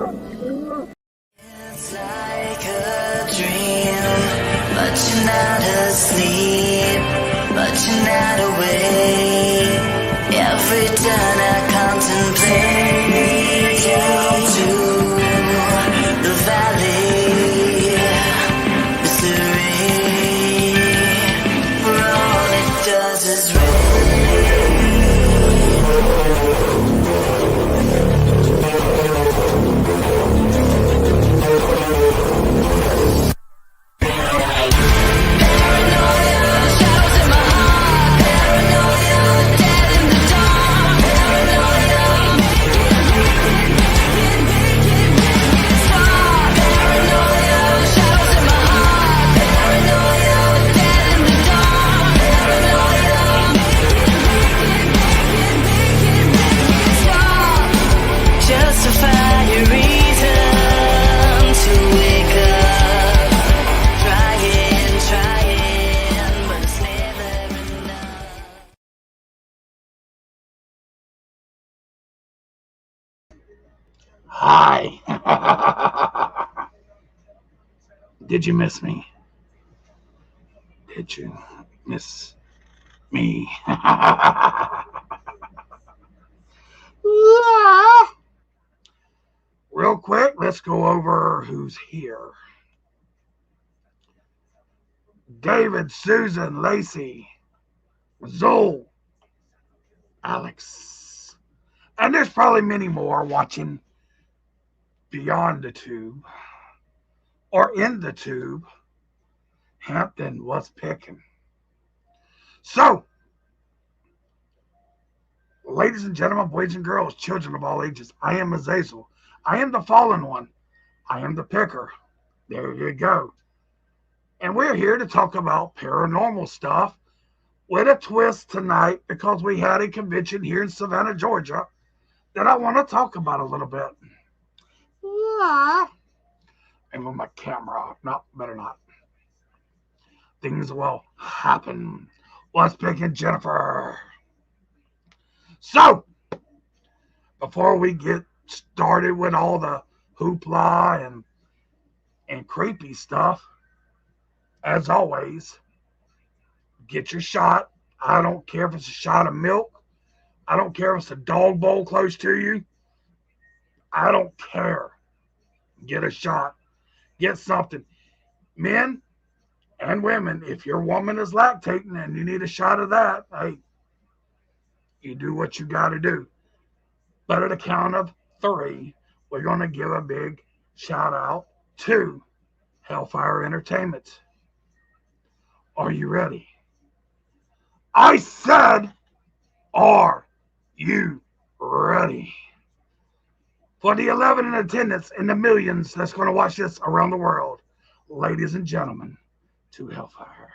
It's like a dream, but you're not asleep, but you're not awake. Every turn I contemplate down to the valley, mystery, where all it does is Hi. Did you miss me? Did you miss me? Real quick, let's go over who's here. David, Susan, Lacey, Zoe, Alex. And there's probably many more watching beyond the tube or in the tube. Hampton was picking. So, ladies and gentlemen, boys and girls, children of all ages, I am Azazel. I am the fallen one. I am the picker. There you go. And we're here to talk about paranormal stuff with a twist tonight because we had a convention here in Savannah, Georgia that I want to talk about a little bit. And with my camera off. No, better not. Things will happen. Let's picking Jennifer. So, before we get started with all the hoopla and creepy stuff, as always, get your shot. I don't care if it's a shot of milk. I don't care if it's a dog bowl close to you. I don't care. Get a shot. Get something. Men and women, if your woman is lactating and you need a shot of that, hey, you do what you got to do. But at the count of 3, we're going to give a big shout out to Hellfire Entertainment. Are you ready? I said, are you ready? For the 11 in attendance and the millions that's going to watch this around the world, ladies and gentlemen, to Hellfire.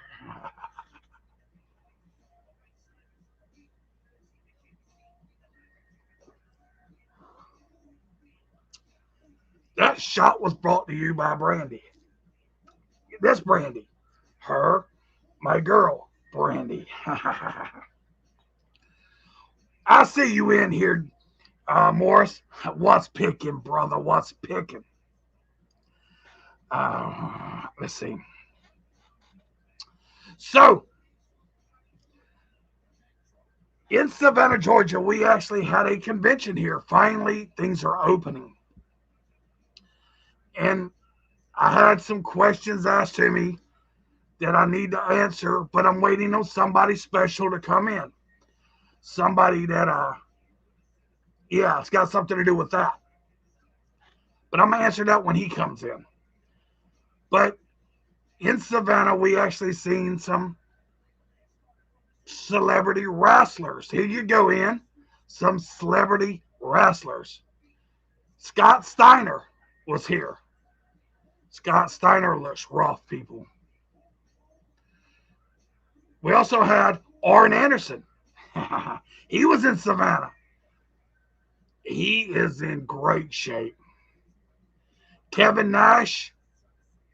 That shot was brought to you by Brandy. This Brandy. Her, my girl, Brandy. I see you in here, Morris. What's picking, brother? What's picking? Let's see. So, in Savannah, Georgia, we actually had a convention here. Finally, things are opening. And I had some questions asked to me that I need to answer, but I'm waiting on somebody special to come in. Somebody that, it's got something to do with that. But I'm going to answer that when he comes in. But in Savannah, we actually seen some celebrity wrestlers. Here you go in. Some celebrity wrestlers. Scott Steiner was here. Scott Steiner looks rough, people. We also had Arn Anderson. He was in Savannah. He is in great shape. Kevin Nash,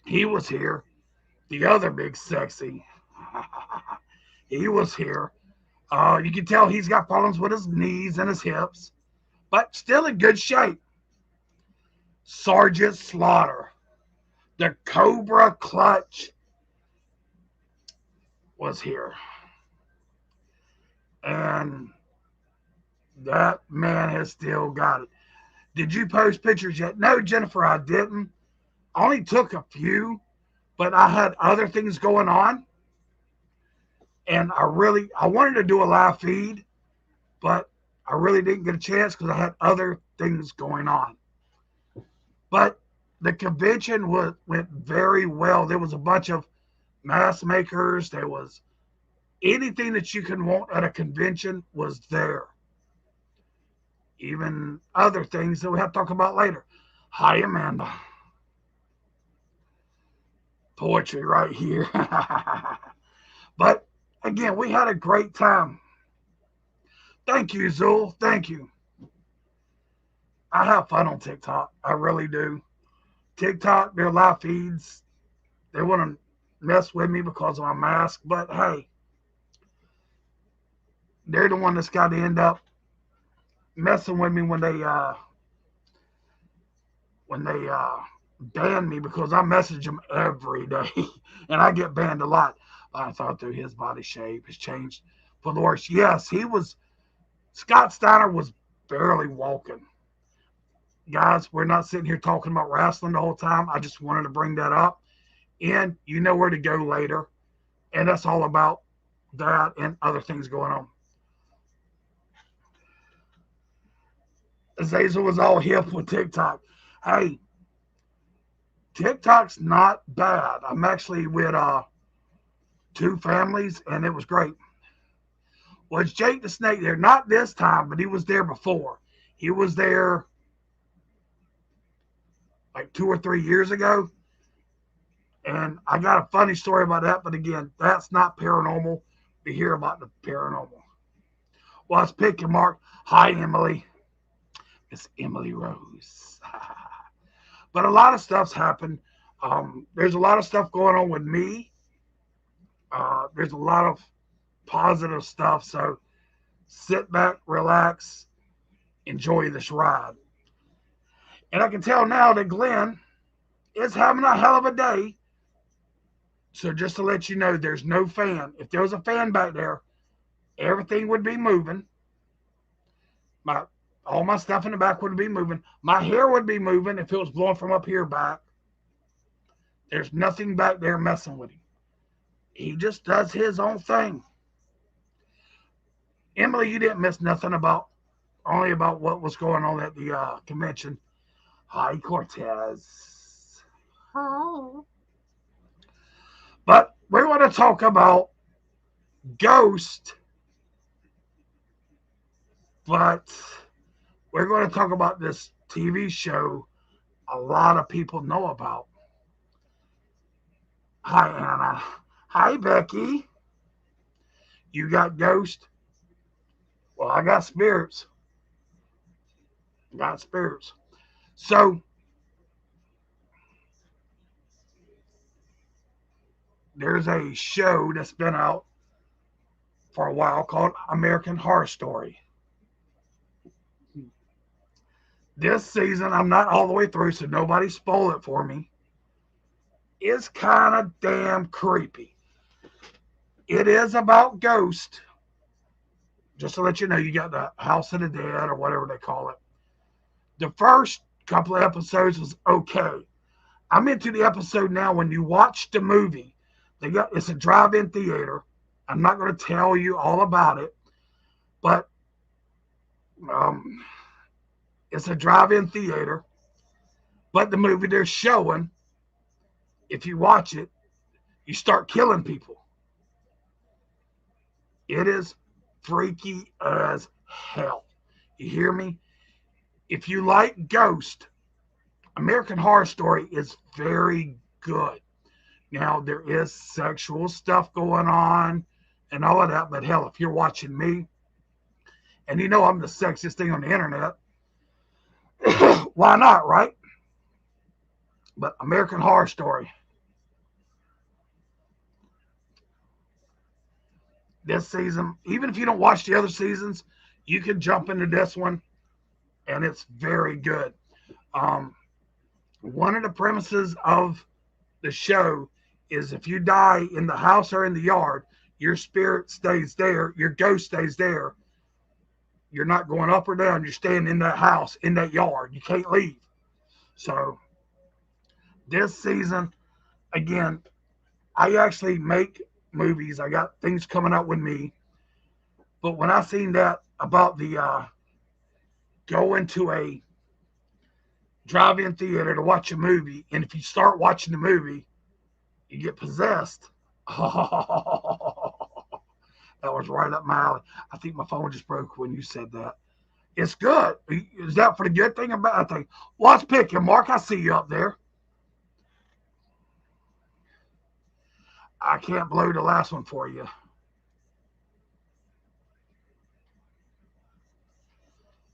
he was here. The other big sexy. He was here. You can tell he's got problems with his knees and his hips, but still in good shape. Sergeant Slaughter, the Cobra Clutch was here. And that man has still got it. Did you post pictures yet? No, Jennifer, I didn't. I only took a few, but I had other things going on. And I wanted to do a live feed, but I really didn't get a chance because I had other things going on. But the convention went very well. There was a bunch of mask makers. There was anything that you can want at a convention was there. Even other things that we have to talk about later. Hi, Amanda. Poetry right here. But again, we had a great time. Thank you, Zul. Thank you. I have fun on TikTok. I really do. TikTok, their live feeds, they want to mess with me because of my mask. But hey, they're the one that's got to end up messing with me when they ban me because I message them every day and I get banned a lot. I thought through his body shape has changed for the worse. Yes, Scott Steiner was barely walking. Guys, we're not sitting here talking about wrestling the whole time. I just wanted to bring that up. And you know where to go later. And that's all about that and other things going on. Azazel was all hip with TikTok. Hey, TikTok's not bad. I'm actually with two families, and it was great. Was Jake the Snake there? Not this time, but he was there before. He was there like 2 or 3 years ago. And I got a funny story about that, but again, that's not paranormal. We hear about the paranormal. Well, it's Pick and Mark. Hi, Emily. It's Emily Rose. But a lot of stuff's happened. There's a lot of stuff going on with me. There's a lot of positive stuff. So sit back, relax, enjoy this ride. And I can tell now that Glenn is having a hell of a day. So just to let you know, there's no fan. If there was a fan back there, everything would be moving. All my stuff in the back would be moving. My hair would be moving if it was blowing from up here back. There's nothing back there messing with him. He just does his own thing. Emily, you didn't miss nothing only about what was going on at the convention. Hi, Cortez. Hi. But we're going to talk about Ghost, but we're going to talk about this TV show a lot of people know about. Hi, Anna. Hi, Becky. You got Ghost? Well, I got spirits. So, there's a show that's been out for a while called American Horror Story. This season, I'm not all the way through, so nobody spoil it for me. It's kind of damn creepy. It is about ghosts. Just to let you know, you got the House of the Dead or whatever they call it. The first couple of episodes was okay. I'm into the episode now when you watch the movie. It's a drive-in theater. I'm not going to tell you all about it, but it's a drive-in theater. But the movie they're showing, if you watch it, you start killing people. It is freaky as hell. You hear me? If you like Ghost, American Horror Story is very good. Now, there is sexual stuff going on and all of that, but hell, if you're watching me, and you know I'm the sexiest thing on the internet, why not, right? But American Horror Story. This season, even if you don't watch the other seasons, you can jump into this one, and it's very good. One of the premises of the show is if you die in the house or in the yard, your spirit stays there, your ghost stays there. You're not going up or down. You're staying in that house, in that yard. You can't leave. So this season, again, I actually make movies. I got things coming out with me. But when I seen that about the go into a drive-in theater to watch a movie, and if you start watching the movie, you get possessed. That was right up my alley. I think my phone just broke when you said that. It's good. Is that for the good thing or bad thing? What's picking, Mark? I see you up there. I can't blow the last one for you.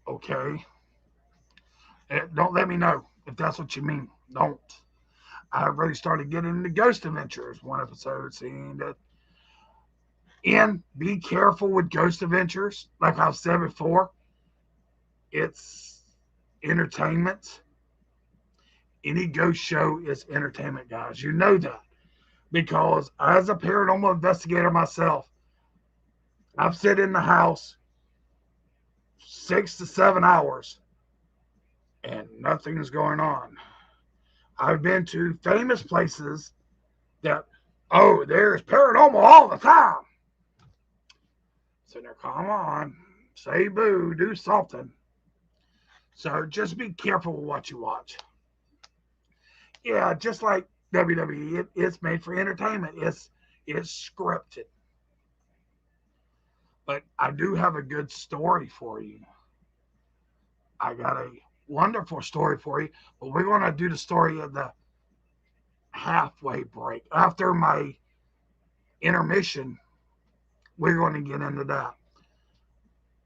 Okay. Don't let me know if that's what you mean. Don't. I really started getting into Ghost Adventures one episode, seeing that. And be careful with Ghost Adventures. Like I've said before, it's entertainment. Any ghost show is entertainment, guys. You know that. Because as a paranormal investigator myself, I've sat in the house 6 to 7 hours and nothing's going on. I've been to famous places that, oh, there's paranormal all the time. So now, come on, say boo, do something. So just be careful with what you watch. Yeah, just like WWE, it's made for entertainment. It's scripted. But I do have a good story for you. I got a wonderful story for you. But we're going to do the story of the halfway break. After my intermission, we're going to get into that.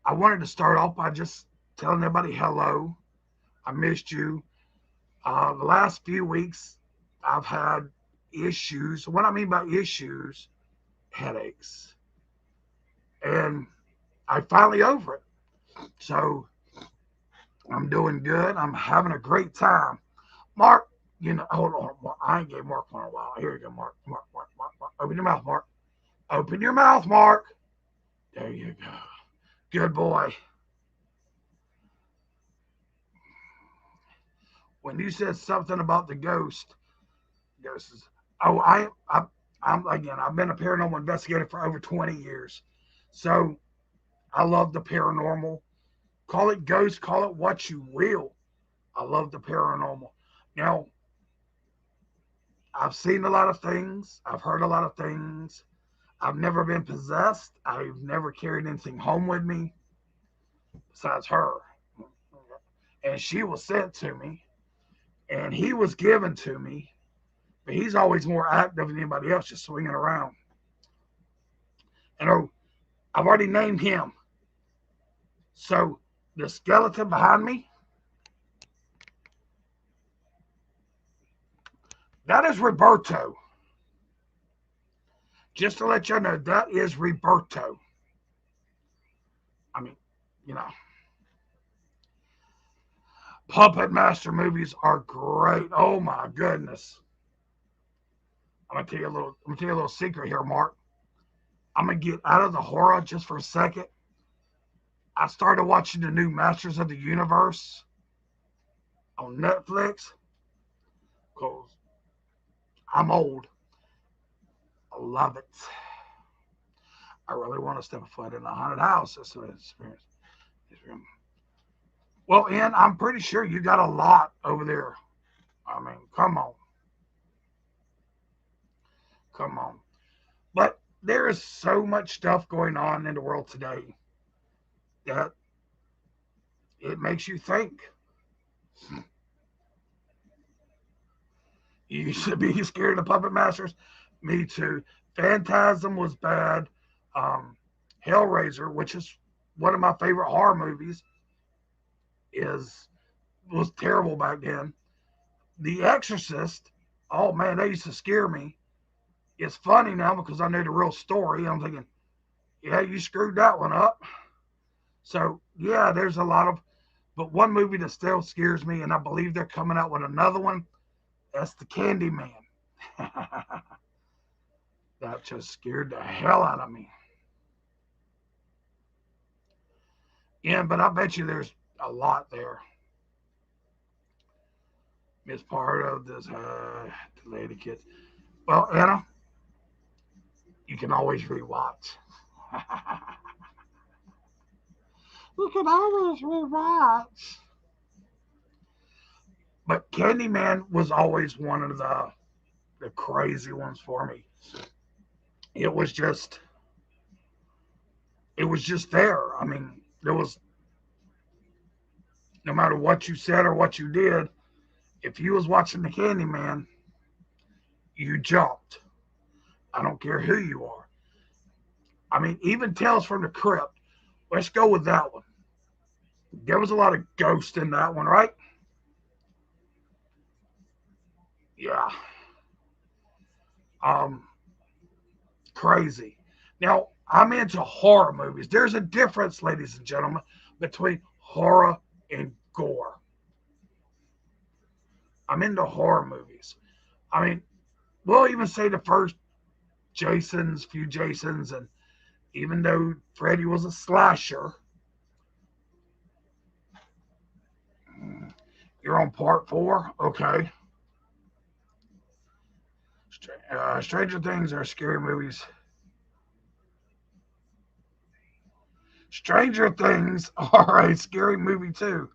I wanted to start off by just telling everybody hello. I missed you. The last few weeks, I've had issues. What I mean by issues, headaches. And I finally over it. So I'm doing good. I'm having a great time. Mark, hold on. Mark. I ain't gave Mark one in a while. Here you go, Mark. Mark. Open your mouth, Mark. Open your mouth, Mark. There you go. Good boy. When you said something about the ghosts. Oh, I'm again. I've been a paranormal investigator for over 20 years, so I love the paranormal. Call it ghost, call it what you will. I love the paranormal. Now, I've seen a lot of things. I've heard a lot of things. I've never been possessed. I've never carried anything home with me besides her. And she was sent to me, and he was given to me. But he's always more active than anybody else, just swinging around. And oh, I've already named him. So the skeleton behind me, that is Roberto. Just to let you know, that is Roberto. I mean, you know, Puppet Master movies are great. Oh my goodness. I'm gonna tell you a little secret here, Mark. I'm gonna get out of the horror just for a second. I started watching the new Masters of the Universe on Netflix because I'm old. I love it. I really want to step a foot in a haunted house. That's an experience. Well, Ian, I'm pretty sure you got a lot over there. I mean, come on. Come on. But there is so much stuff going on in the world today that it makes you think. You should be scared of puppet masters. Me too. Phantasm was bad. Um, Hellraiser, which is one of my favorite horror movies, is was terrible back then. The Exorcist, oh man, they used to scare me. It's funny now because I know the real story. I'm thinking, yeah, you screwed that one up. So yeah, there's a lot of, But one movie that still scares me, and I believe they're coming out with another one, that's the Candyman. That just scared the hell out of me. Yeah, but I bet you there's a lot there. It's part of this lady kids. Well, Anna, you can always rewatch. You can always rewatch. But Candyman was always one of the crazy ones for me. It was just it was just there. I mean, there was no matter what you said or what you did, if you was watching the Candyman, you jumped. I don't care who you are. I mean, even Tales from the Crypt. Let's go with that one. There was a lot of ghosts in that one, right? Yeah. Um, Crazy. Now, I'm into horror movies. There's a difference, ladies and gentlemen, between horror and gore. I'm into horror movies. I mean, we'll even say the first few Jasons, and even though Freddy was a slasher, you're on part four. Okay. Stranger Things are scary movies. Stranger Things are a scary movie too.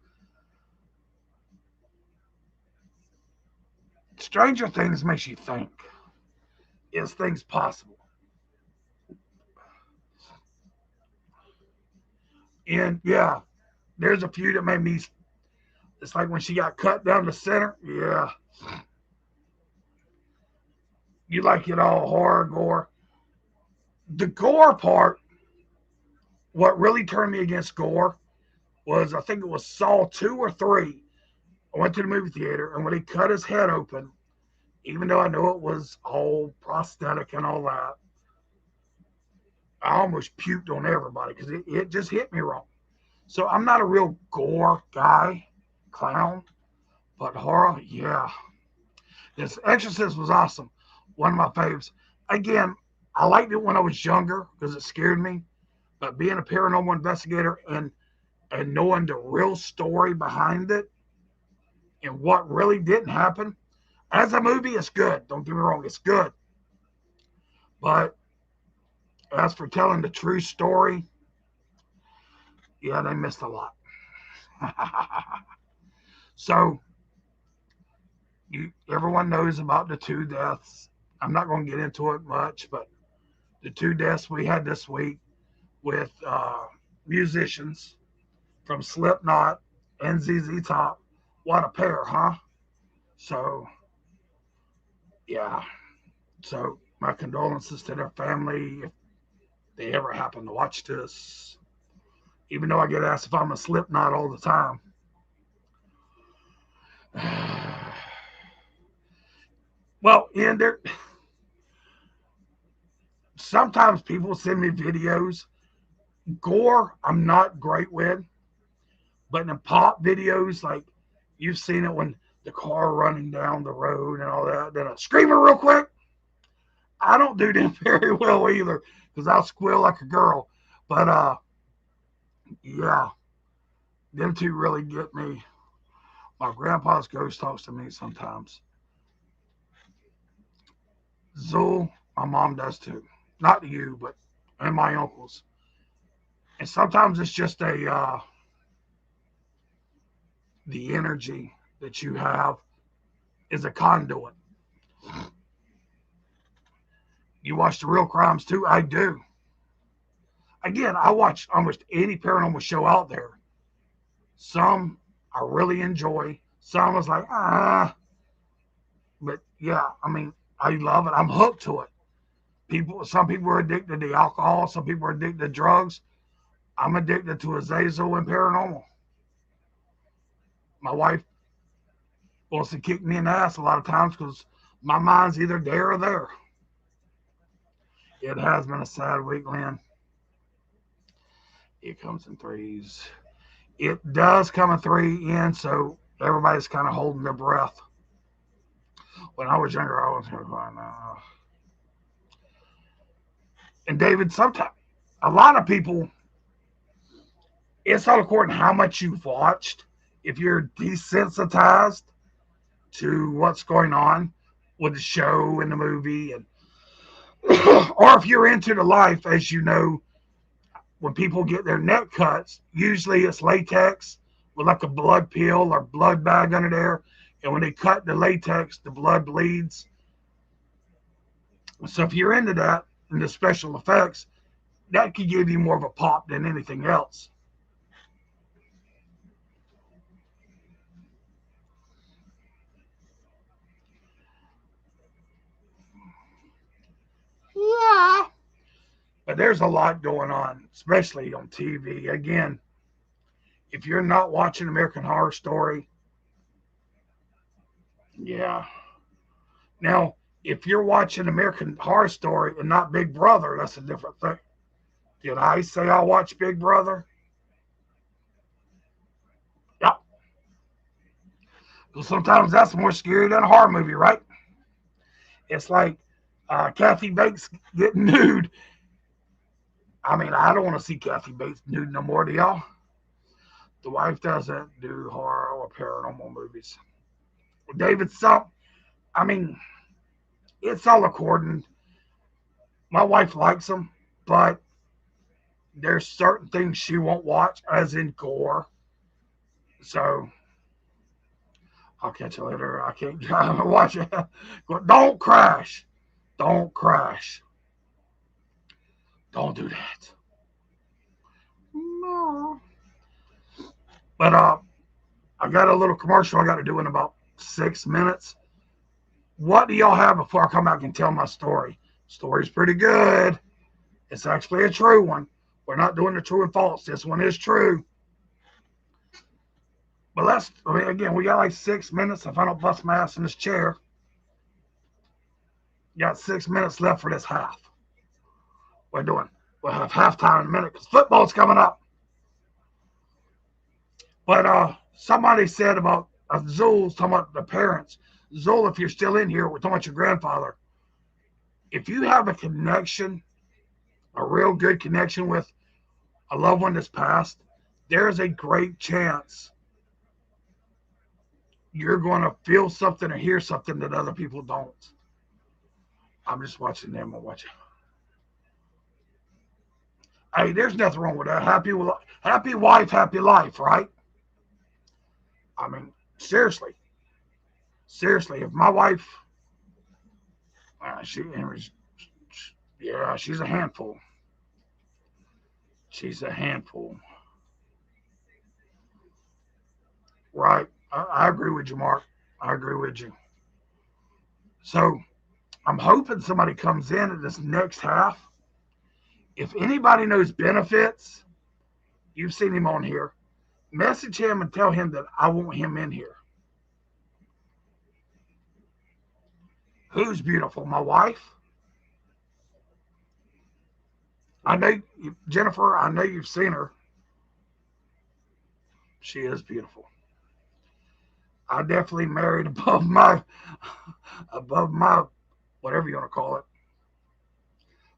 Stranger Things makes you think. Is things possible? And yeah, there's a few that made me. It's like when she got cut down the center. Yeah, you like it all horror gore. The gore part, what really turned me against gore was I think it was Saw 2 or 3. I went to the movie theater, and when he cut his head open, even though I know it was all prosthetic and all that, I almost puked on everybody because it just hit me wrong. So I'm not a real gore guy, clown, but horror, yeah. This Exorcist was awesome. One of my faves. Again, I liked it when I was younger because it scared me. But being a paranormal investigator and knowing the real story behind it and what really didn't happen, as a movie, it's good. Don't get me wrong, it's good. But as for telling the true story, yeah, they missed a lot. So everyone knows about the two deaths. I'm not going to get into it much, but the two deaths we had this week with musicians from Slipknot and ZZ Top. What a pair, huh? So, yeah. So, my condolences to their family if they ever happen to watch this. Even though I get asked if I'm a Slipknot all the time. Well, and there, sometimes people send me videos. Gore, I'm not great with, but in pop videos, like you've seen it when the car running down the road and all that, then a screamer real quick. I don't do them very well either because I'll squeal like a girl. But yeah, them two really get me. My grandpa's ghost talks to me sometimes. Zool, my mom does too. Not you, but and my uncles. And sometimes it's just the energy that you have is a conduit. You watch the real crimes too? I do. Again, I watch almost any paranormal show out there. Some I really enjoy. Some is like, but yeah, I mean, I love it. I'm hooked to it. Some people are addicted to alcohol. Some people are addicted to drugs. I'm addicted to Azazel and paranormal. My wife wants to kick me in the ass a lot of times because my mind's either there or there. It has been a sad week, Lynn. It comes in threes. It does come in 3 in, so everybody's kind of holding their breath. When I was younger, I was going, and David, sometimes a lot of people, it's all according to how much you've watched. If you're desensitized to what's going on with the show and the movie, and or if you're into the life, as you know, when people get their neck cuts, usually it's latex with like a blood pill or blood bag under there. And when they cut the latex, the blood bleeds. So if you're into that and the special effects, that could give you more of a pop than anything else. Yeah. But there's a lot going on, especially on TV. Again, if you're not watching American Horror Story, yeah. Now, if you're watching American Horror Story and not Big Brother, that's a different thing. Did I say I watch Big Brother? Yeah. Because sometimes that's more scary than a horror movie, right? It's like Kathy Bates getting nude. I mean, I don't want to see Kathy Bates nude no more, do y'all? The wife doesn't do horror or paranormal movies. David, some, I mean, it's all according. My wife likes them, but there's certain things she won't watch, as in gore. So I'll catch you later. I can't watch it. Don't crash. Don't crash. Don't do that. No. But I got a little commercial I got to do in about 6 minutes. What do y'all have before I come back and tell my story? Story's pretty good. It's actually a true one. We're not doing the true and false. This one is true. But again, we got like 6 minutes. If I don't bust my ass in this chair, got 6 minutes left for this half. We'll have halftime in a minute because football's coming up. But somebody said about Zul's talking about the parents. Zul, if you're still in here, we're talking about your grandfather. If you have a connection, a real good connection with a loved one that's passed, there's a great chance you're going to feel something or hear something that other people don't. I'm just watching them. I'm watching. Hey, there's nothing wrong with that. Happy wife, happy life, right? I mean, seriously, seriously. If my wife, she, yeah, she's a handful. She's a handful, right? I agree with you, Mark. I agree with you. So I'm hoping somebody comes in at this next half. If anybody knows benefits, you've seen him on here. Message him and tell him that I want him in here. Who's beautiful? My wife? I know, Jennifer, I know you've seen her. She is beautiful. I definitely married above my, whatever you want to call it.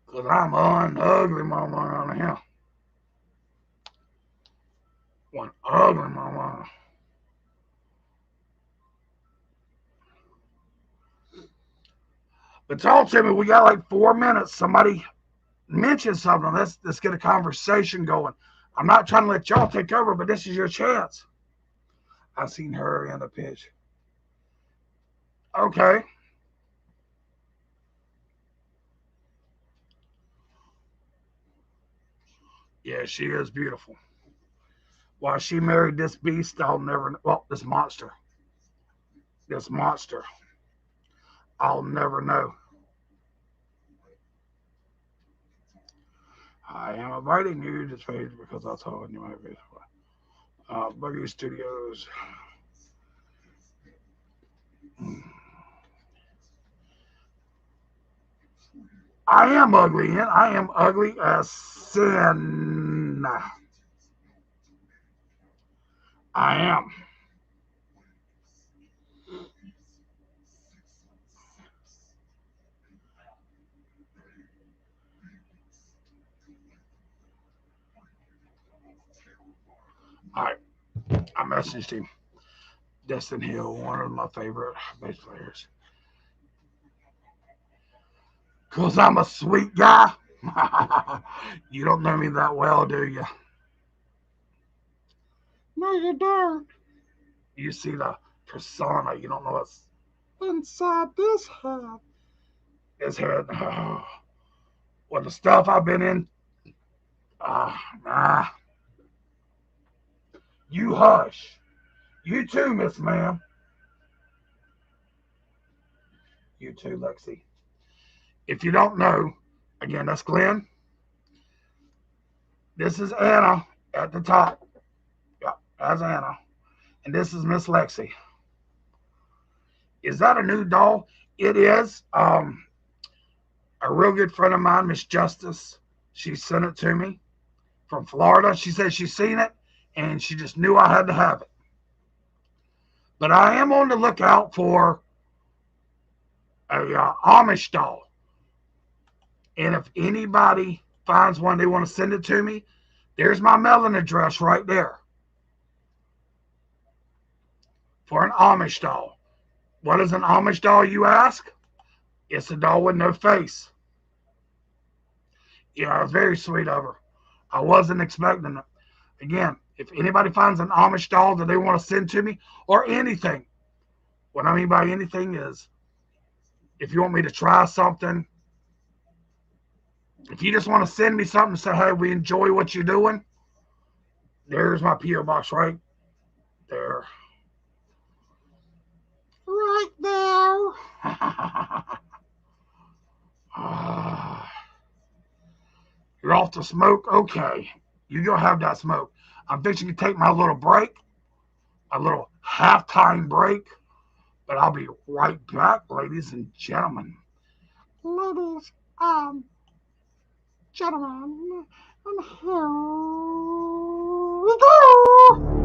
Because I'm an ugly mama around here. One ugly mama. But talk to me. We got like 4 minutes. Somebody mention something. Let's get a conversation going. I'm not trying to let y'all take over, but this is your chance. I seen her in the pitch. Okay. Yeah, she is beautiful. Why she married this beast, I'll never. Well, this monster. This monster. I'll never know. I am inviting you to this page because I told you my face. Buggy Studios. I am ugly, and I am ugly as sin. I am. Alright, I messaged him. Destin Hill, one of my favorite bass players. Because I'm a sweet guy. You don't know me that well, do you? No, you don't. You see the persona. You don't know what's inside this head. This head. Oh, well, the stuff I've been in. Nah. You hush. You too, Miss Ma'am. You too, Lexi. If you don't know, again, that's Glenn. This is Anna at the top. Yep, that's Anna. And this is Miss Lexi. Is that a new doll? It is. A real good friend of mine, Miss Justice, she sent it to me from Florida. She said she's seen it and she just knew I had to have it. But I am on the lookout for a Amish doll. And if anybody finds one, they want to send it to me, there's my mailing address right there for an Amish doll. What is an Amish doll, you ask? It's a doll with no face. Yeah, very sweet of her. I wasn't expecting it. Again, if anybody finds an Amish doll that they want to send to me, or anything, what I mean by anything is, if you want me to try something, if you just want to send me something and say, hey, we enjoy what you're doing, there's my P.O. box right there. Right there. You're off to smoke? Okay. You go have that smoke. I'm fixing to take my little break, a little halftime break, but I'll be right back, ladies and gentlemen. Ladies and gentlemen, and here we go.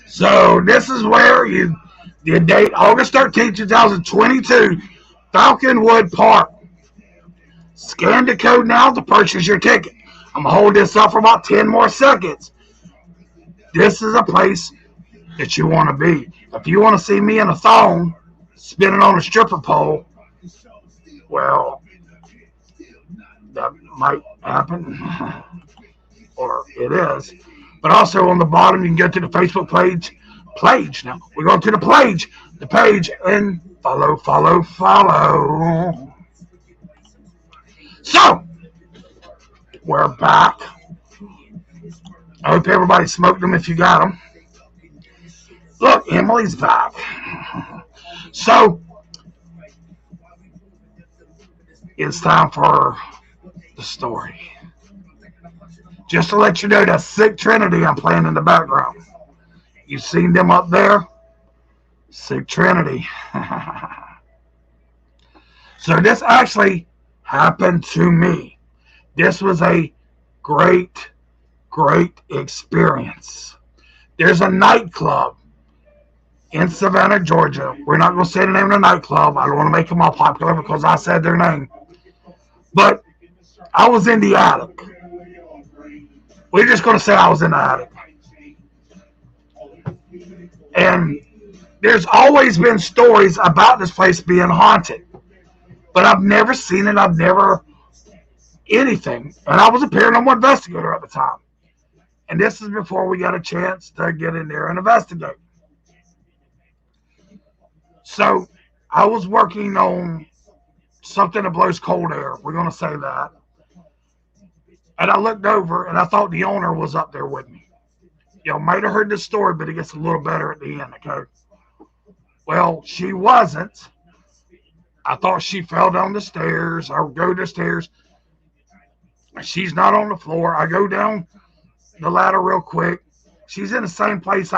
So this is where you The date, August 13th, 2022, Falconwood Park. Scan the code now to purchase your ticket. I'm going to hold this up for about 10 more seconds. This is a place that you want to be. If you want to see me in a thong spinning on a stripper pole, well, that might happen, or it is. But also on the bottom, you can go to the Facebook page. Now, we're going to the page, and follow. So, we're back. I hope everybody smoked them if you got them. Look, Emily's back. So, it's time for the story. Just to let you know, that Sick Trinity I'm playing in the background. You've seen them up there? Sick Trinity. So this actually happened to me. This was a great experience. There's a nightclub in Savannah, Georgia. We're not going to say the name of the nightclub. I don't want to make them all popular because I said their name. But I was in the attic. We're just going to say I was in the attic. And there's always been stories about this place being haunted. But I've never seen it. I've never anything. And I was a paranormal investigator at the time. And this is before we got a chance to get in there and investigate. So I was working on something that blows cold air. We're going to say that. And I looked over and I thought the owner was up there with me. Y'all might have heard this story, but it gets a little better at the end, okay? Well, she wasn't. I thought she fell down the stairs. I go to the stairs. She's not on the floor. I go down the ladder real quick. She's in the same place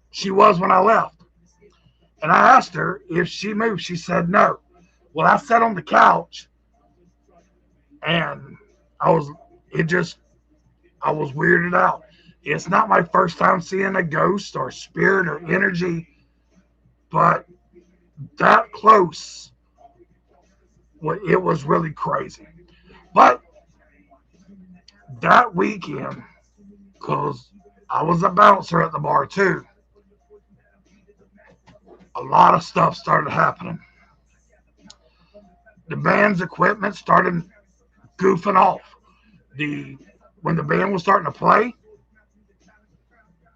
she was when I left. And I asked her if she moved. She said no. Well, I sat on the couch and I was weirded out. It's not my first time seeing a ghost or spirit or energy, but that close, it was really crazy. But that weekend, because I was a bouncer at the bar too, a lot of stuff started happening. The band's equipment started goofing off. When the band was starting to play,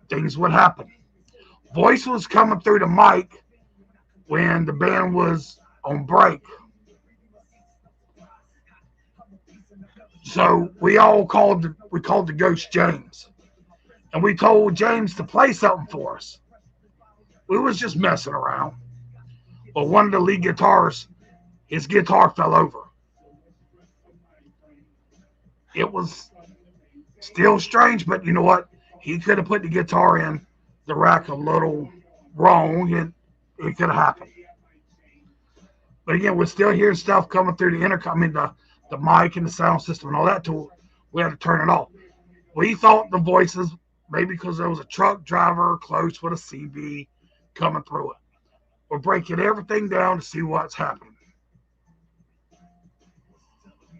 things would happen. Voice was coming through the mic when the band was on break. So we called the ghost James. And we told James to play something for us. We was just messing around. But one of the lead guitars, his guitar fell over. It was still strange, but you know what? He could have put the guitar in the rack a little wrong, and it could have happened. But again, we're still hearing stuff coming through the intercom, the mic and the sound system and all that. We had to turn it off. We thought the voices, maybe because there was a truck driver close with a CB coming through it. We're breaking everything down to see what's happening.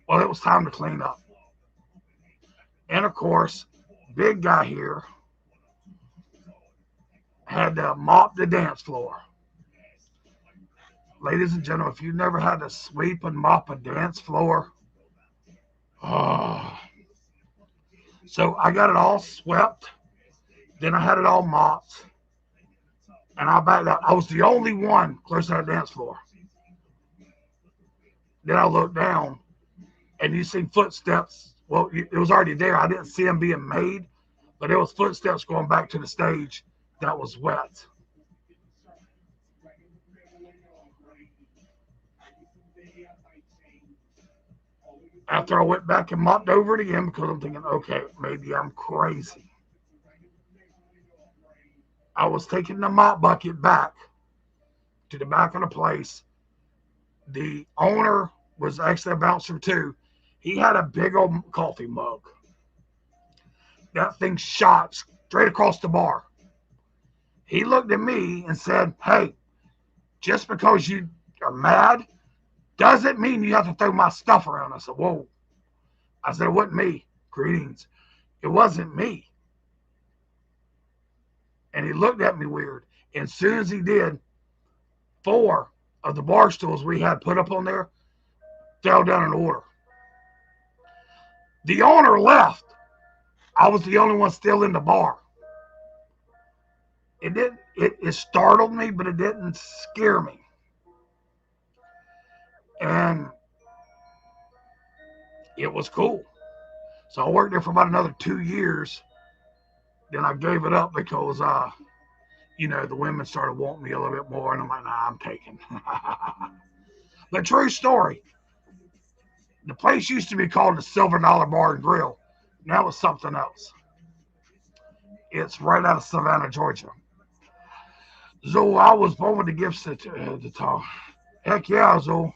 Well, it was time to clean up. And of course, big guy here had to mop the dance floor. Ladies and gentlemen, if you've never had to sweep and mop a dance floor, so I got it all swept. Then I had it all mopped. And I backed out. I was the only one close to that dance floor. Then I looked down, and you see footsteps. Well, it was already there. I didn't see them being made, but there was footsteps going back to the stage that was wet. After I went back and mopped over it again, because I'm thinking, okay, maybe I'm crazy. I was taking the mop bucket back to the back of the place. The owner was actually a bouncer too. He had a big old coffee mug. That thing shot straight across the bar. He looked at me and said, "Hey, Just because you are mad doesn't mean you have to throw my stuff around. I said, whoa. I said, it wasn't me. Greetings. It wasn't me. And he looked at me weird. And as soon as he did, 4 of the bar stools we had put up on there fell down in order. The owner left. I was the only one still in the bar. It startled me, but it didn't scare me. And it was cool. So I worked there for about another 2 years. Then I gave it up because the women started wanting me a little bit more, and I'm like, nah, I'm taking. But true story. The place used to be called the Silver Dollar Bar and Grill. Now it's something else. It's right out of Savannah, Georgia. So I was born with the gifts to talk. Heck yeah, so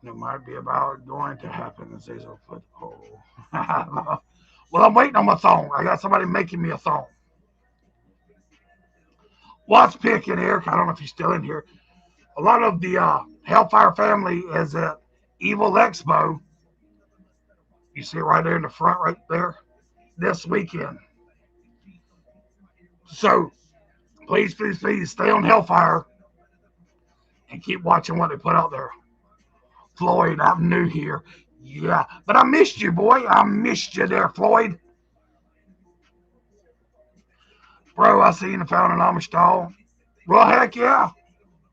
it might be about going to happen. Azazel put, oh. Well, I'm waiting on my song. I got somebody making me a song. What's picking, Eric? I don't know if he's still in here. A lot of the Hellfire family is at Evil Expo. You see it right there in the front, right there, this weekend. So please, please, please stay on Hellfire and keep watching what they put out there. Floyd, I'm new here. Yeah, but I missed you, boy. I missed you there, Floyd. Bro, I seen you found an Amish doll. Well, heck yeah.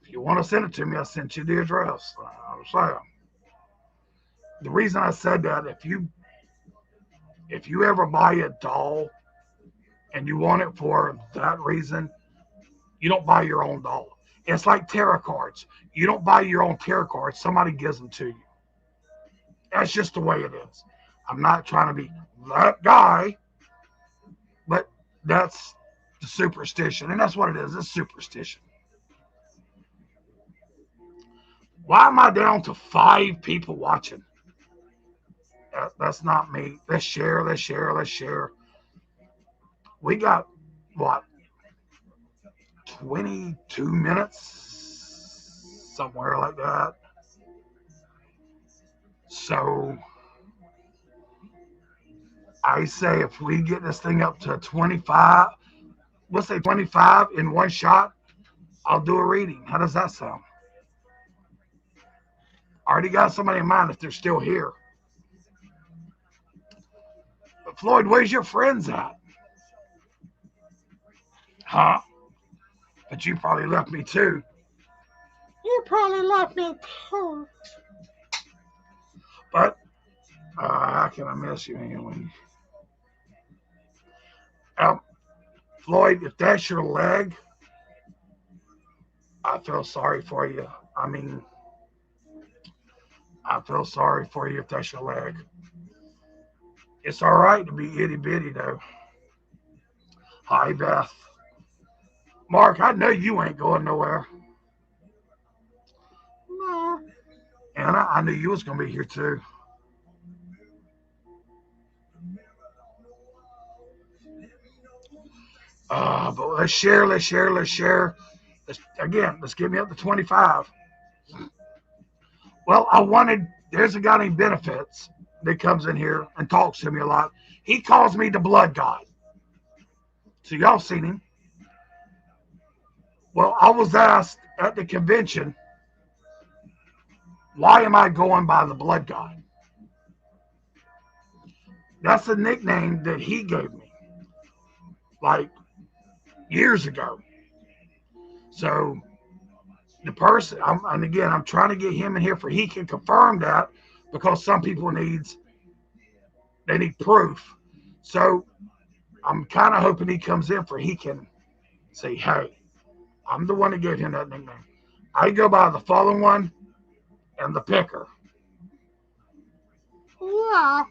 If you want to send it to me, I sent you the address. I'm saying. The reason I said that, if you ever buy a doll and you want it for that reason, you don't buy your own doll. It's like tarot cards. You don't buy your own tarot cards. Somebody gives them to you. That's just the way it is. I'm not trying to be that guy, but that's the superstition. And that's what it is. It's superstition. Why am I down to 5 people watching? That's not me. Let's share, let's share, let's share. We got, what, 22 minutes? Somewhere like that. So I say if we get this thing up to 25, let's say 25 in one shot, I'll do a reading. How does that sound? I already got somebody in mind if they're still here. But Floyd, where's your friends at? Huh? But you probably left me too. You probably left me too. But how can I miss you anyway? Floyd, if that's your leg, I feel sorry for you. I mean, I feel sorry for you if that's your leg. It's all right to be itty bitty though. Hi, Beth. Mark, I know you ain't going nowhere. No. Anna, I knew you was going to be here too. But let's share, let's share, let's share. Let's get me up to 25. Well, there's a guy named Benefits that comes in here and talks to me a lot. He calls me the blood god. So y'all seen him. Well, I was asked at the convention, why am I going by the blood god? That's a nickname that he gave me, like years ago. So the person, I'm trying to get him in here for he can confirm that because some people need proof. So I'm kind of hoping he comes in for he can say, hey, I'm the one that gave him that nickname. I go by the fallen one and the picker. Yeah.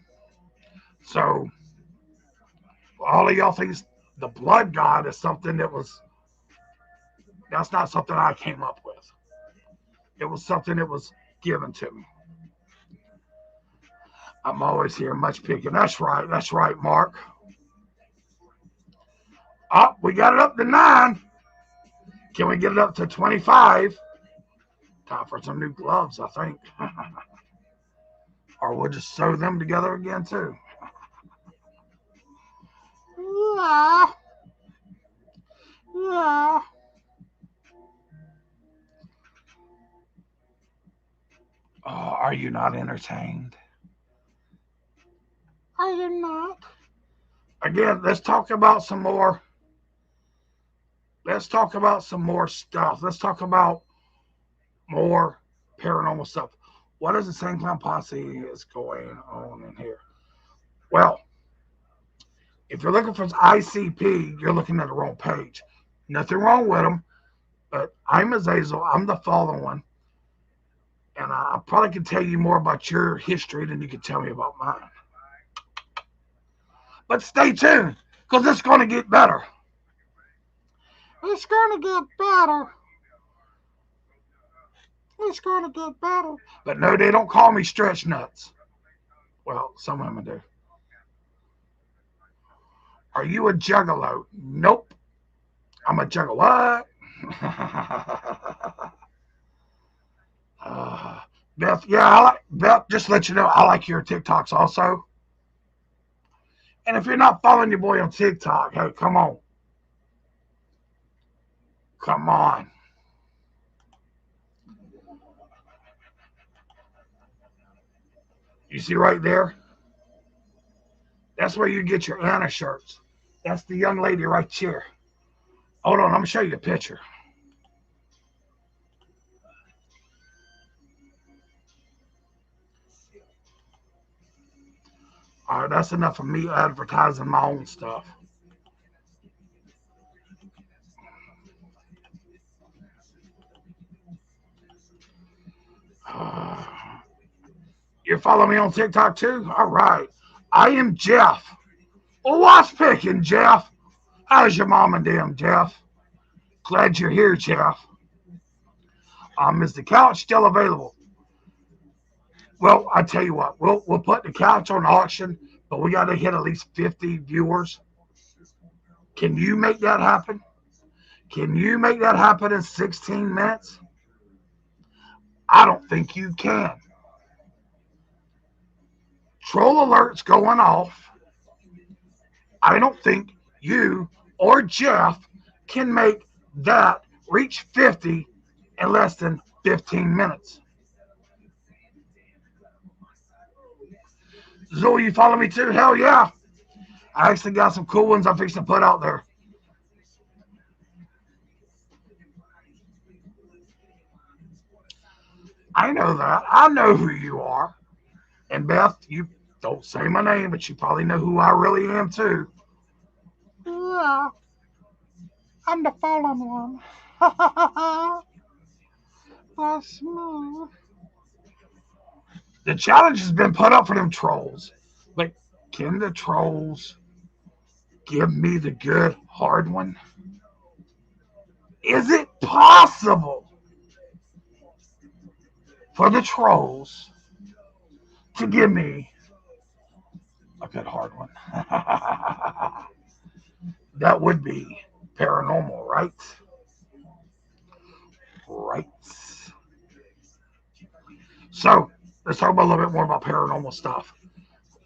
So all of y'all think the blood god is something that's not something I came up with. It was something that was given to me. I'm always here, much picking. That's right, Mark. Oh, we got it up to 9. Can we get it up to 25? Time for some new gloves, I think. Or we'll just sew them together again, too. Yeah. Yeah. Are you not entertained? Are you not? Again, let's talk about some more. Let's talk about some more stuff. Let's talk about more paranormal stuff. What is the Same Clown Posse is going on in here? Well, if you're looking for ICP, you're looking at the wrong page. Nothing wrong with them, but I'm Azazel. I'm the fallen one. And I probably can tell you more about your history than you can tell me about mine. But stay tuned, because it's going to get better. It's gonna get better. It's gonna get better. But no, they don't call me stretch nuts. Well, some women do. Are you a juggalo? Nope. I'm a juggalo. What? Beth, yeah, Beth, just to let you know, I like your TikToks also. And if you're not following your boy on TikTok, hey, come on. Come on. You see right there? That's where you get your Anna shirts. That's the young lady right here. Hold on, I'm going to show you a picture. All right, that's enough of me advertising my own stuff. You follow me on TikTok too? All right. I am Jeff. Well, what's picking, Jeff? How's your mom and them, Jeff? Glad you're here, Jeff. Is the couch still available? Well, I tell you what, we'll put the couch on auction, but we got to hit at least 50 viewers. Can you make that happen? Can you make that happen in 16 minutes? I don't think you can. Troll alerts going off. I don't think you or Jeff can make that reach 50 in less than 15 minutes. Zoe, you follow me too? Hell yeah. I actually got some cool ones I'm fixing to put out there. I know that. I know who you are. And Beth, you don't say my name, but you probably know who I really am too. Yeah. I'm the fallen one. That's me. The challenge has been put up for them trolls. But can the trolls give me the good hard one? Is it possible for the trolls to give me a good hard one? That would be paranormal, right? Right. So let's talk about a little bit more about paranormal stuff.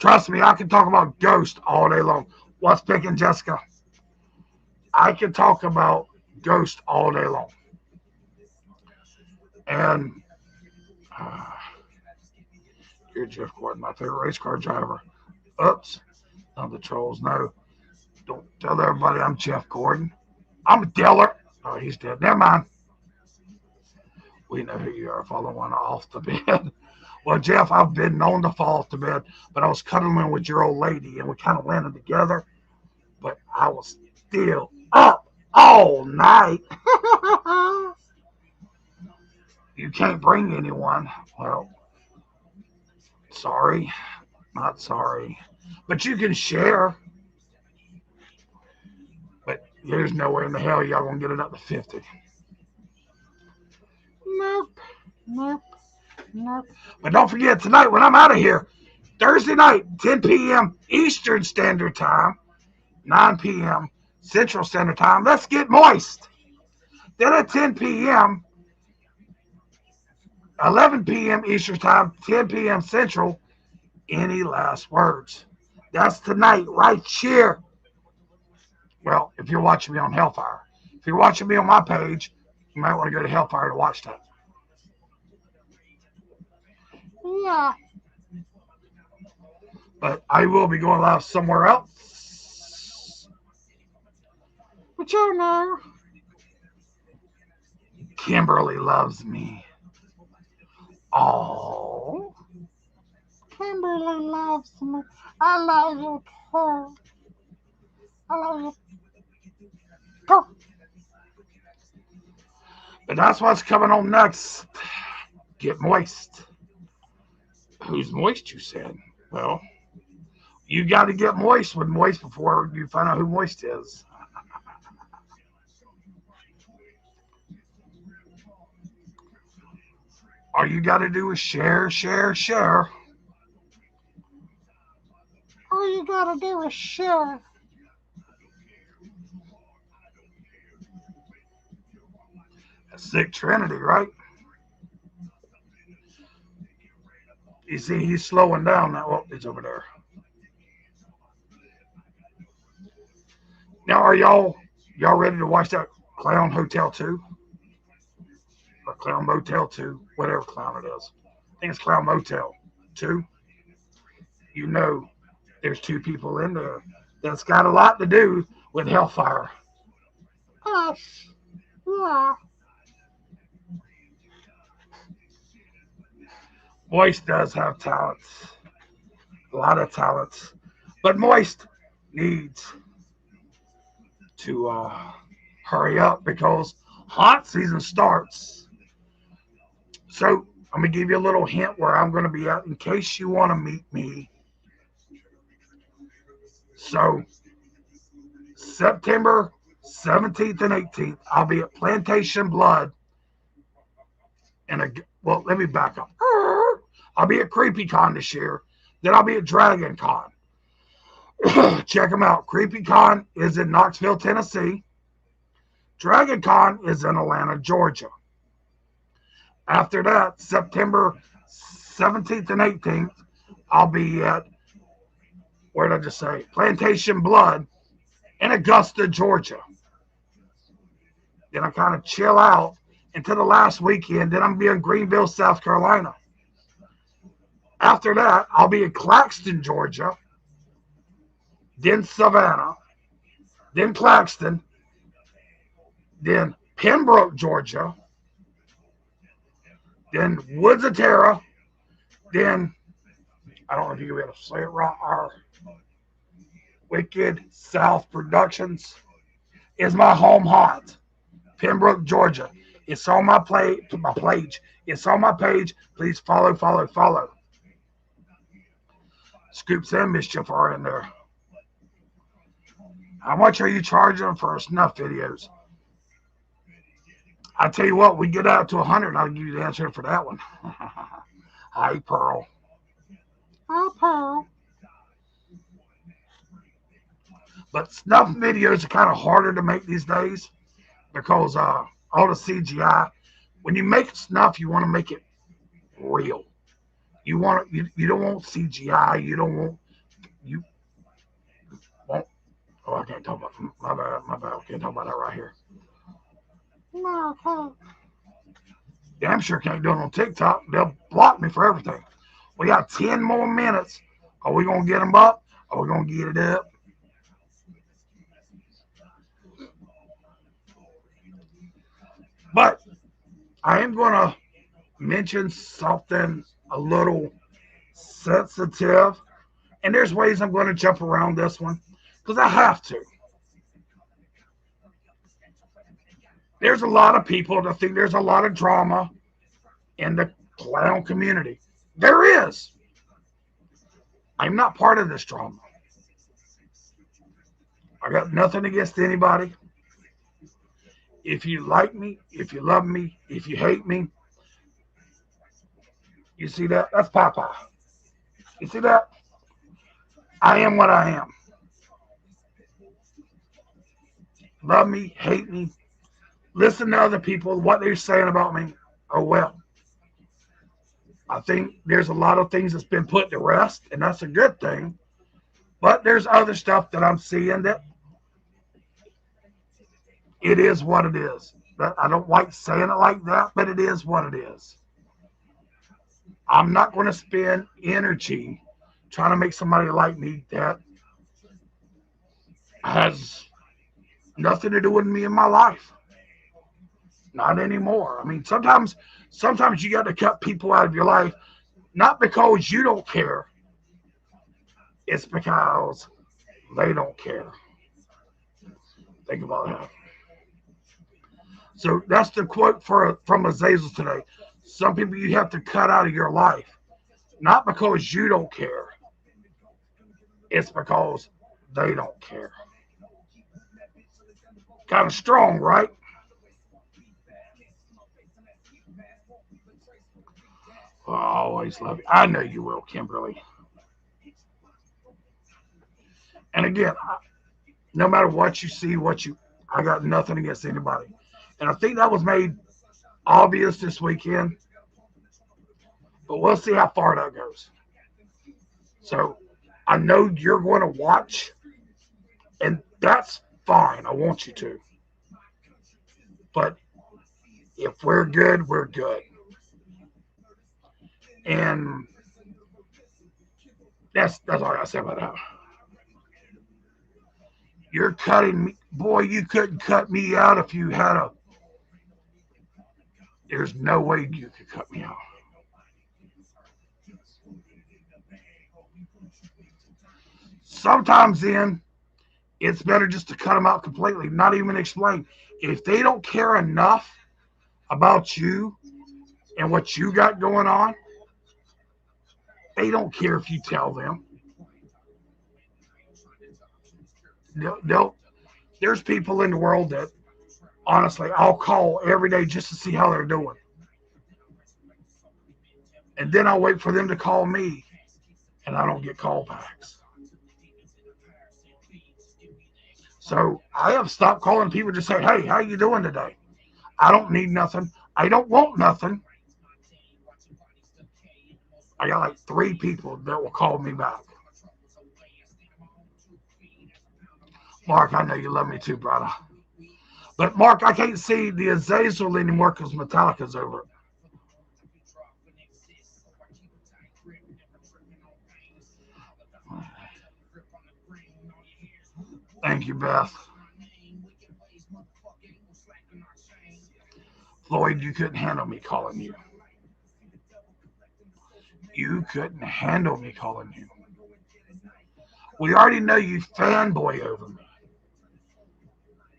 Trust me, I can talk about ghosts all day long. What's picking, Jessica? I can talk about ghosts all day long. And you're Jeff Gordon, my favorite race car driver. Oops, not the trolls. No, don't tell everybody I'm Jeff Gordon. I'm a dealer. Oh, he's dead. Never mind. We know who you are. Follow one off the bed. Well, Jeff, I've been known to fall off the bed, but I was cuddling with your old lady, and we kind of landed together. But I was still up all night. You can't bring anyone. Well, sorry. Not sorry. But you can share. But there's no way in the hell y'all gonna get it up to 50. Nope. Nope. Nope. But don't forget, tonight when I'm out of here, Thursday night, 10 p.m. Eastern Standard Time, 9 p.m. Central Standard Time, let's get moist. Then at 10 p.m., 11 p.m. Eastern Time, 10 p.m. Central, any last words? That's tonight, right here. Well, if you're watching me on Hellfire. If you're watching me on my page, you might want to go to Hellfire to watch that. Yeah. But I will be going live somewhere else. But you know, Kimberly loves me. Oh, Kimberly loves me. I love you too. I love you too. but that's what's coming on next. Get moist. Who's moist, you said? Well, you got to get moist with moist before you find out who moist is. All you got to do is share, share, share. All you gotta do is share. A sick Trinity, right? You see, he's slowing down now. Oh, it's over there. Now, are y'all ready to watch that Clown Hotel 2? Or Clown Motel 2? Whatever clown it is. I think it's Clown Motel 2. You know, there's two people in there that's got a lot to do with Hellfire. Us. Yeah. Moist does have talents, a lot of talents, but Moist needs to hurry up because haunt season starts. So I'm gonna give you a little hint where I'm gonna be at in case you want to meet me. So September 17th and 18th, I'll be at Plantation Blood. Well, let me back up. I'll be at CreepyCon this year. Then I'll be at Dragon Con. Check them out. CreepyCon is in Knoxville, Tennessee. Dragon Con is in Atlanta, Georgia. After that, September 17th and 18th, I'll be at, where did I just say? Plantation Blood in Augusta, Georgia. Then I kind of chill out until the last weekend. Then I'm be in Greenville, South Carolina. After that, I'll be in Claxton, Georgia. Then Savannah. Then Claxton. Then Pembroke, Georgia. Then Woods of Terra. Then, I don't know if you're going to say it right, our Wicked South Productions is my home haunt. Pembroke, Georgia. It's on my page. It's on my page. Please follow, follow, follow. Scoops and Mischief are in there. How much are you charging for snuff videos? I tell you what, we get out to 100, I'll give you the answer for that one. Hi, Pearl. Hi, Pearl. But snuff videos are kind of harder to make these days because all the CGI. When you make snuff, you want to make it real. You don't want CGI. You don't want you won't. Oh, I can't talk about my bad. I can't talk about that right here. No, okay. Damn sure can't do it on TikTok. They'll block me for everything. We got 10 more minutes. Are we gonna get them up? Are we gonna get it up? But I am gonna mention something a little sensitive, and there's ways I'm going to jump around this one because I have to. There's a lot of people that think there's a lot of drama in the clown community. There is. I'm not part of this drama. I got nothing against anybody. If you like me, if you love me, if you hate me, you see that? That's Papa. You see that? I am what I am. Love me, hate me. listen to other people, what they're saying about me. Oh, well, I think there's a lot of things that's been put to rest, and that's a good thing. But there's other stuff that I'm seeing that it is what it is. That I don't like saying it like that, but it is what it is. I'm not going to spend energy trying to make somebody like me that has nothing to do with me in my life. Not anymore. I mean, sometimes you got to cut people out of your life, not because you don't care, it's because they don't care. Think about that. So that's the quote from Azazel today. Some people you have to cut out of your life, not because you don't care, it's because they don't care. Kind of strong, right? Well, I always love you. I know you will, Kimberly. And again, no matter what you see, I got nothing against anybody. And I think that was made obvious this weekend, but we'll see how far that goes. So I know you're going to watch, and that's fine. I want you to. But if we're good, we're good. And that's all I got to say about that. You're cutting me. Boy, you couldn't cut me out if you had a. There's no way you could cut me out. Sometimes then it's better just to cut them out completely, not even explain. If they don't care enough about you and what you got going on, they don't care if you tell them. They'll there's people in the world that honestly I'll call every day just to see how they're doing. And then I'll wait for them to call me and I don't get callbacks. So I have stopped calling people to say, hey, how you doing today? I don't need nothing. I don't want nothing. I got like 3 people that will call me back. Mark, I know you love me too, brother. But Mark, I can't see the Azazel anymore because Metallica's over it. Thank you, Beth. Floyd, you couldn't handle me calling you. You couldn't handle me calling you. We already know you fanboy over me.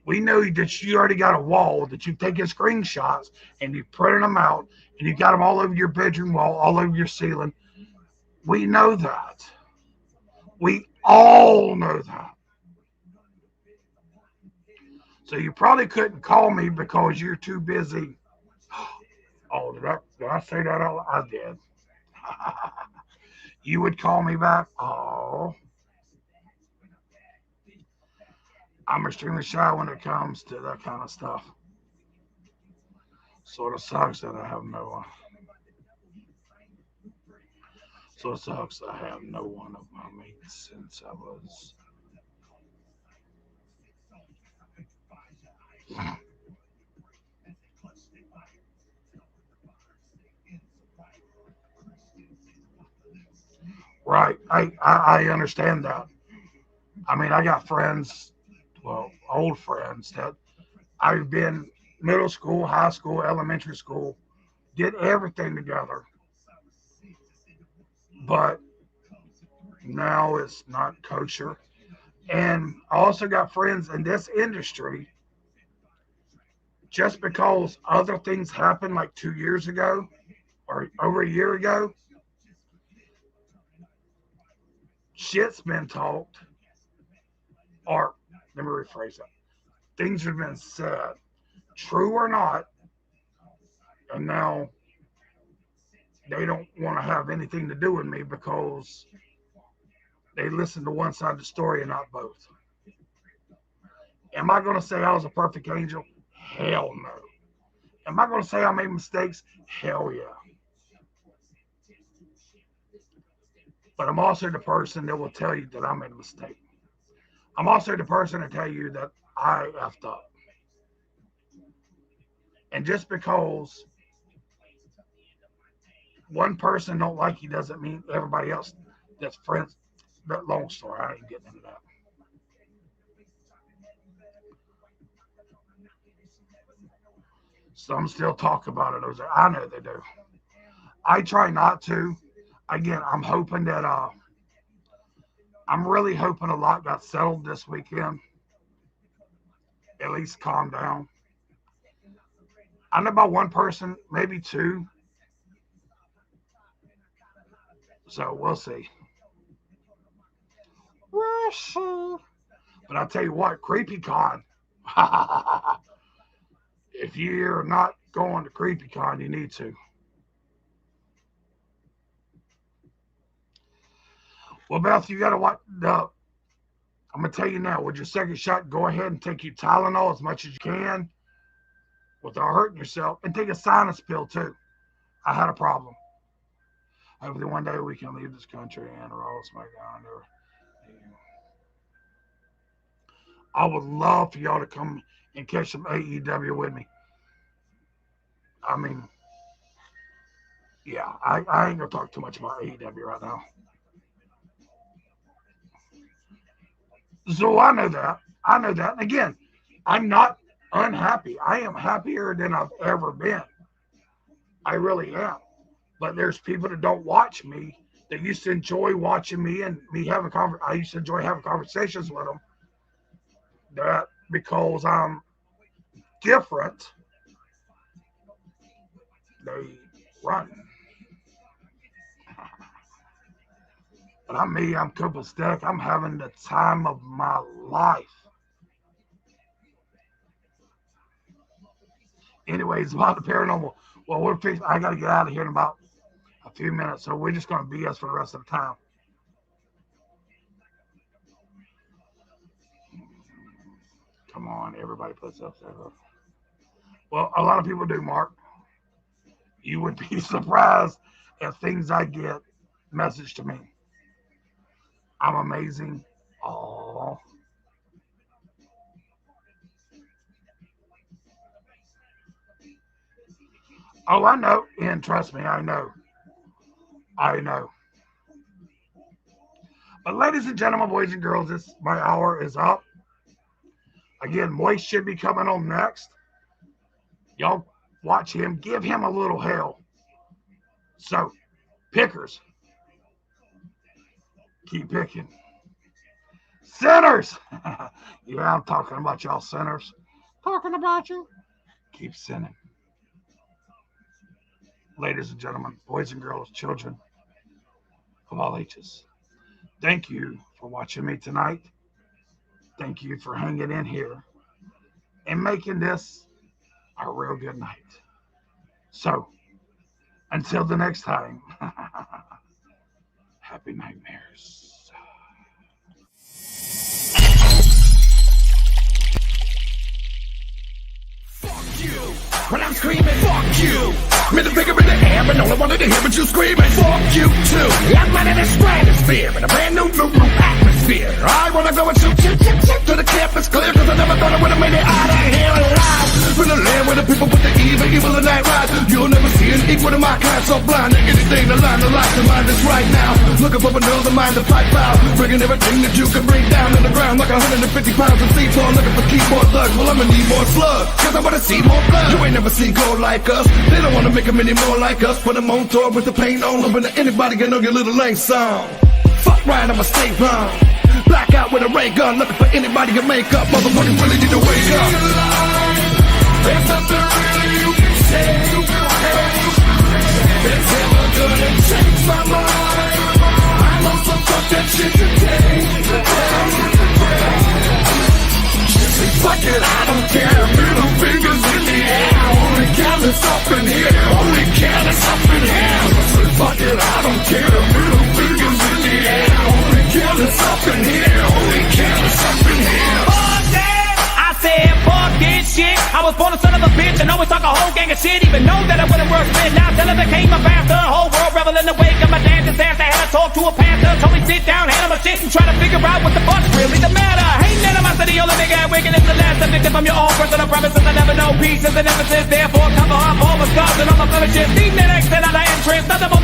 We know that you already got a wall that you've taken screenshots and you've printed them out and you got them all over your bedroom wall, all over your ceiling. We know that. We all know that. So you probably couldn't call me because you're too busy. Oh, did I say that out? I did. You would call me back. Oh, I'm extremely shy when it comes to that kind of stuff. Sort of sucks that I have no one. So it sucks that I have no one of my mates since I was right. I understand that. I mean, I got friends, well, old friends that I've been middle school, high school, elementary school, did everything together. But now it's not kosher. And I also got friends in this industry just because other things happened like 2 years ago or over a year ago, shit's been talked, or let me rephrase that. Things have been said, true or not, and now they don't want to have anything to do with me because they listen to one side of the story and not both. Am I going to say I was a perfect angel? Hell no. Am I going to say I made mistakes? Hell yeah. But I'm also the person that will tell you that I made a mistake. I'm also the person to tell you that I effed up. And just because one person don't like you doesn't mean everybody else that's friends. That long story. I ain't getting into that. Some still talk about it. I know they do. I try not to. Again, I'm hoping that I'm really hoping a lot got settled this weekend. At least calm down. I know about one person, maybe two. So we'll see. We'll see. But I'll tell you what, CreepyCon. If you're not going to CreepyCon, you need to. Well, Beth, you got to watch the. I'm going to tell you now, with your second shot, go ahead and take your Tylenol as much as you can without hurting yourself. And take a sinus pill, too. I had a problem. Hopefully one day we can leave this country and roll smack down there. I would love for y'all to come and catch some AEW with me. I mean, yeah, I ain't going to talk too much about AEW right now. So I know that. And again, I'm not unhappy. I am happier than I've ever been. I really am. But there's people that don't watch me that used to enjoy watching me and me having I used to enjoy having conversations with them. That because I'm different, they run. But I'm me. I'm copacetic. I'm having the time of my life. Anyways, about the paranormal. Well, I got to get out of here in about a few minutes, so we're just going to BS for the rest of the time. Come on, everybody puts up there. Well, a lot of people do, Mark. You would be surprised at things I get messaged to me. I'm amazing. Oh. Oh, I know. And trust me, I know. But ladies and gentlemen, boys and girls, my hour is up. Again, Moist should be coming on next. Y'all watch him. Give him a little hell. So, pickers, keep picking. Sinners! Yeah, I'm talking about y'all sinners. Talking about you. Keep sinning. Ladies and gentlemen, boys and girls, children of all ages, thank you for watching me tonight. Thank you for hanging in here and making this a real good night. So, until the next time, happy nightmares. Fuck you! When I'm screaming, fuck you! Middle finger in the air, and all I wanted to hear was you screaming. Fuck you too! I'm out in the stratosphere, in a brand new atmosphere. I wanna go and shoot to the campus clear, cause I never thought I would've made it out of here alive. From the land where the people put the evil and night ride. You'll never see an equal to my kind, so blind to anything to line the life to mind is right now. Looking for another mind to fight out, bringing everything that you can bring down to the ground like 150 pounds of C4, looking for keyboard thugs. Well, I'ma need more slugs, cause I wanna see more blood. You ain't never seen gold like us. They don't wanna make them any more like us. Put them on tour with the paint on, hoping that anybody can know your little lame song. Fuck right, I'ma stay wrong. Black out with a ray gun, looking for anybody to make up. Motherfuckers really need to wake up. There's nothing really you can say. It's never gonna change my mind. I know some fuck that shit today. Fuck it, I don't care. Middle fingers in the air. Only count is up in here. Only count is up in here. Fuck it, I don't care. Middle fingers in the air. Only count is up in here. Only count is up in here. Fuck that! I said fuck this shit. I was born to bitch and always talk a whole gang of shit. Even know that I wouldn't work spit. Now till I became a pastor. Whole world revel in the wake of my damn disaster. Had to talk to a pastor. Told me sit down, handle my shit, and try to figure out what the fuck's really the matter. Ain't animosity, only nigga and wicked is the last subject from your own personal premises. I never know peace is an emphasis. Therefore, cover up all my scars and all my blemishes. These men extend out of interest. Nothing